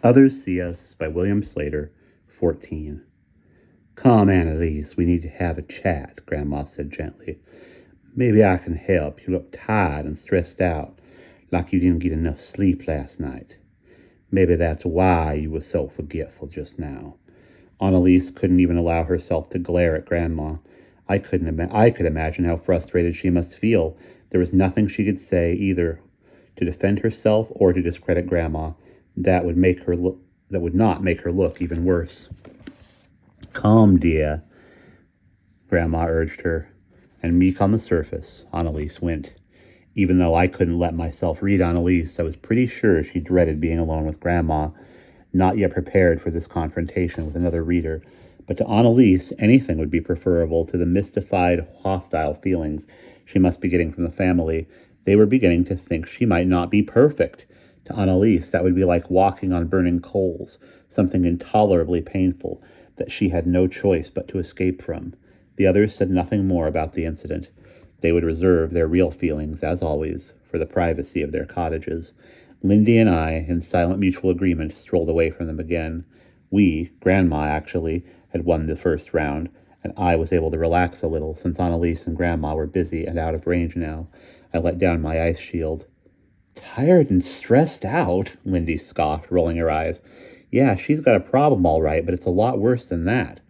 Others See Us by William Sleator, 14. Come, Annalise, we need to have a chat, Grandma said gently. Maybe I can help. You look tired and stressed out, like you didn't get enough sleep last night. Maybe that's why you were so forgetful just now. Annalise couldn't even allow herself to glare at Grandma. I could imagine how frustrated she must feel. There was nothing she could say either to defend herself or to discredit Grandma. That would not make her look even worse. Come, dear, Grandma urged her, and meek on the surface, Annalise went. Even though I couldn't let myself read Annalise, I was pretty sure she dreaded being alone with Grandma, not yet prepared for this confrontation with another reader. But to Annalise, anything would be preferable to the mystified, hostile feelings she must be getting from the family. They were beginning to think she might not be perfect. To Annalise, that would be like walking on burning coals, something intolerably painful that she had no choice but to escape from. The others said nothing more about the incident. They would reserve their real feelings, as always, for the privacy of their cottages. Lindy and I, in silent mutual agreement, strolled away from them again. We, Grandma actually, had won the first round, and I was able to relax a little since Annalise and Grandma were busy and out of range now. I let down my ice shield. Tired and stressed out, Lindy scoffed, rolling her eyes. Yeah, she's got a problem all right, but it's a lot worse than that.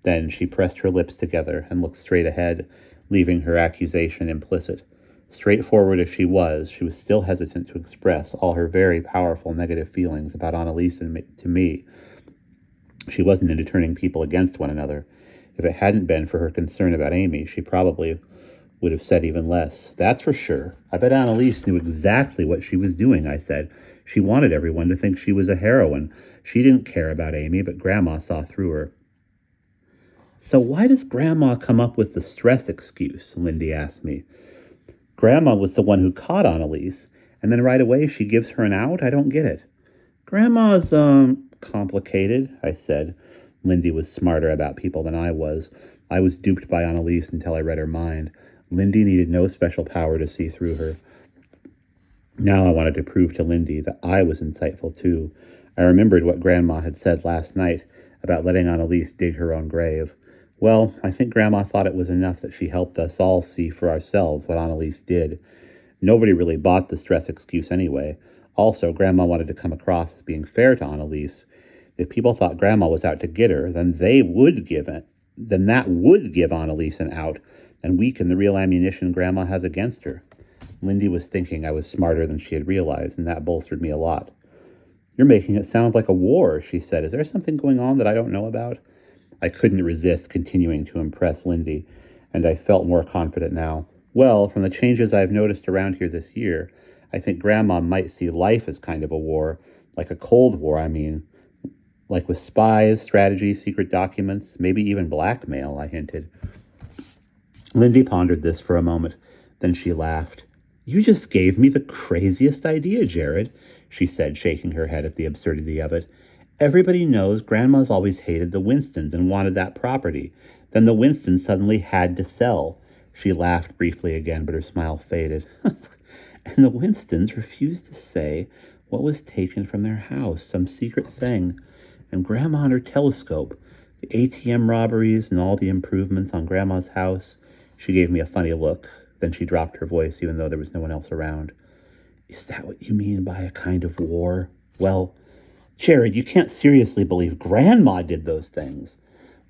Then she pressed her lips together and looked straight ahead, leaving her accusation implicit. Straightforward as she was still hesitant to express all her very powerful negative feelings about Annalise and to me. She wasn't into turning people against one another. If it hadn't been for her concern about Amy, she probably would have said even less. That's for sure. I bet Annalise knew exactly what she was doing, I said. She wanted everyone to think she was a heroine. She didn't care about Amy, but Grandma saw through her. So why does Grandma come up with the stress excuse? Lindy asked me. Grandma was the one who caught Annalise, and then right away she gives her an out? I don't get it. Grandma's, complicated, I said. Lindy was smarter about people than I was. I was duped by Annalise until I read her mind. Lindy needed no special power to see through her. Now I wanted to prove to Lindy that I was insightful too. I remembered what Grandma had said last night about letting Annalise dig her own grave. Well, I think Grandma thought it was enough that she helped us all see for ourselves what Annalise did. Nobody really bought the stress excuse anyway. Also, Grandma wanted to come across as being fair to Annalise. If people thought Grandma was out to get her, then that would give Annalise an out and weaken the real ammunition Grandma has against her. Lindy was thinking I was smarter than she had realized, and that bolstered me a lot. You're making it sound like a war, she said. Is there something going on that I don't know about? I couldn't resist continuing to impress Lindy, and I felt more confident now. Well, from the changes I've noticed around here this year, I think Grandma might see life as kind of a war, like a Cold War, I mean. Like with spies, strategy, secret documents, maybe even blackmail, I hinted. Lindy pondered this for a moment. Then she laughed. You just gave me the craziest idea, Jared, she said, shaking her head at the absurdity of it. Everybody knows Grandma's always hated the Winstons and wanted that property. Then the Winstons suddenly had to sell. She laughed briefly again, but her smile faded. And the Winstons refused to say what was taken from their house, some secret thing. And Grandma and her telescope, the ATM robberies and all the improvements on Grandma's house. She gave me a funny look. Then she dropped her voice, even though there was no one else around. Is that what you mean by a kind of war? Well, Jared, you can't seriously believe Grandma did those things.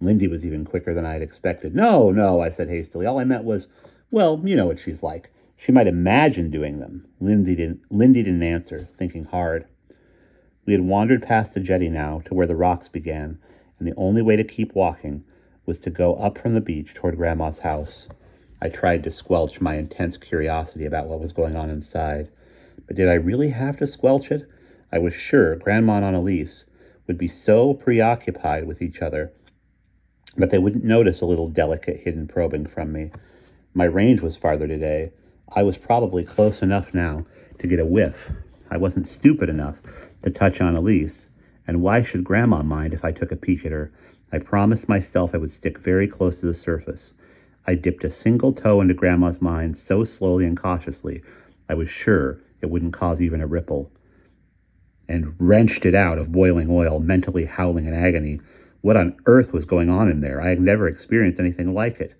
Lindy was even quicker than I had expected. No, I said hastily. All I meant was, well, you know what she's like. She might imagine doing them. Lindy didn't answer, thinking hard. We had wandered past the jetty now to where the rocks began, and the only way to keep walking was to go up from the beach toward Grandma's house. I tried to squelch my intense curiosity about what was going on inside. But did I really have to squelch it? I was sure Grandma and Annalise would be so preoccupied with each other that they wouldn't notice a little delicate hidden probing from me. My range was farther today. I was probably close enough now to get a whiff. I wasn't stupid enough to touch Annalise, and why should Grandma mind if I took a peek at her? I promised myself I would stick very close to the surface. I dipped a single toe into Grandma's mind so slowly and cautiously, I was sure it wouldn't cause even a ripple. and wrenched it out of boiling oil, mentally howling in agony. What on earth was going on in there? I had never experienced anything like it.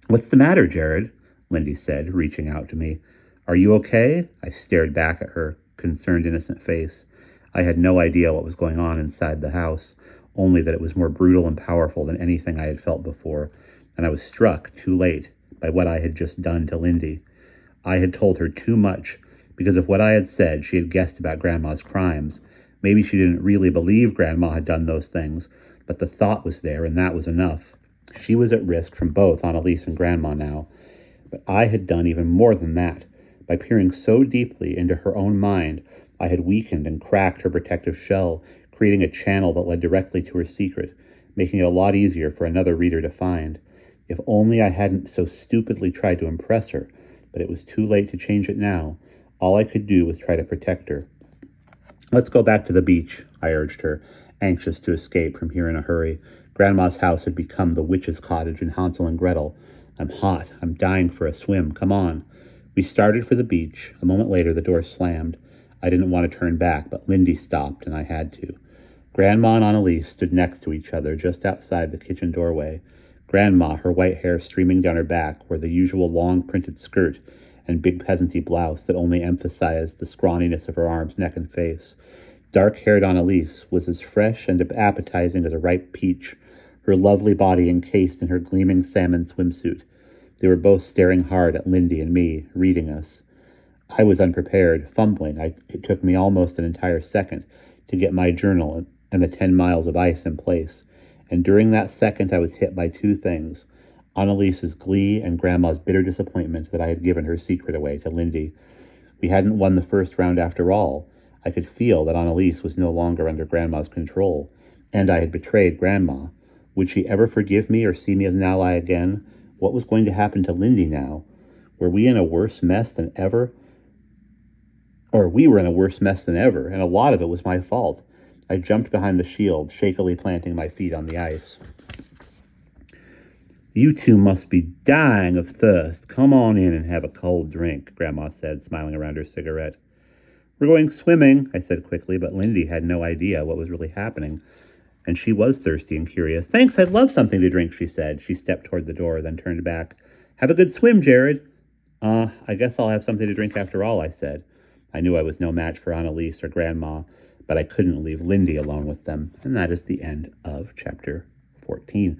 "What's the matter, Jared?" Lindy said, reaching out to me. "Are you okay?" I stared back at her concerned, innocent face. I had no idea what was going on inside the house, only that it was more brutal and powerful than anything I had felt before, and I was struck, too late, by what I had just done to Lindy. I had told her too much. Because of what I had said, she had guessed about Grandma's crimes. Maybe she didn't really believe Grandma had done those things, but the thought was there, and that was enough. She was at risk from both Annalise and Grandma now. But I had done even more than that. By peering so deeply into her own mind, I had weakened and cracked her protective shell, creating a channel that led directly to her secret, making it a lot easier for another reader to find. If only I hadn't so stupidly tried to impress her, but it was too late to change it now. All I could do was try to protect her. "Let's go back to the beach," I urged her, anxious to escape from here in a hurry. Grandma's house had become the witch's cottage in Hansel and Gretel. "I'm hot. I'm dying for a swim. Come on." We started for the beach. A moment later, the door slammed. I didn't want to turn back, but Lindy stopped, and I had to. Grandma and Annalise stood next to each other just outside the kitchen doorway. Grandma, her white hair streaming down her back, wore the usual long printed skirt and big peasanty blouse that only emphasized the scrawniness of her arms, neck, and face. Dark-haired Annalise was as fresh and appetizing as a ripe peach, her lovely body encased in her gleaming salmon swimsuit. They were both staring hard at Lindy and me, reading us. I was unprepared, fumbling. It took me almost an entire second to get my journal and the 10 miles of ice in place. And during that second, I was hit by two things: Annalise's glee and Grandma's bitter disappointment that I had given her secret away to Lindy. We hadn't won the first round after all. I could feel that Annalise was no longer under Grandma's control, and I had betrayed Grandma. Would she ever forgive me or see me as an ally again? What was going to happen to Lindy now? Were we in a worse mess than ever? We were in a worse mess than ever, and a lot of it was my fault. I jumped behind the shield, shakily planting my feet on the ice. "You two must be dying of thirst. Come on in and have a cold drink," Grandma said, smiling around her cigarette. "We're going swimming," I said quickly, but Lindy had no idea what was really happening, and she was thirsty and curious. "Thanks, I'd love something to drink," she said. She stepped toward the door, then turned back. "Have a good swim, Jared." I guess I'll have something to drink after all," I said. I knew I was no match for Annalise or Grandma, but I couldn't leave Lindy alone with them. And that is the end of chapter 14.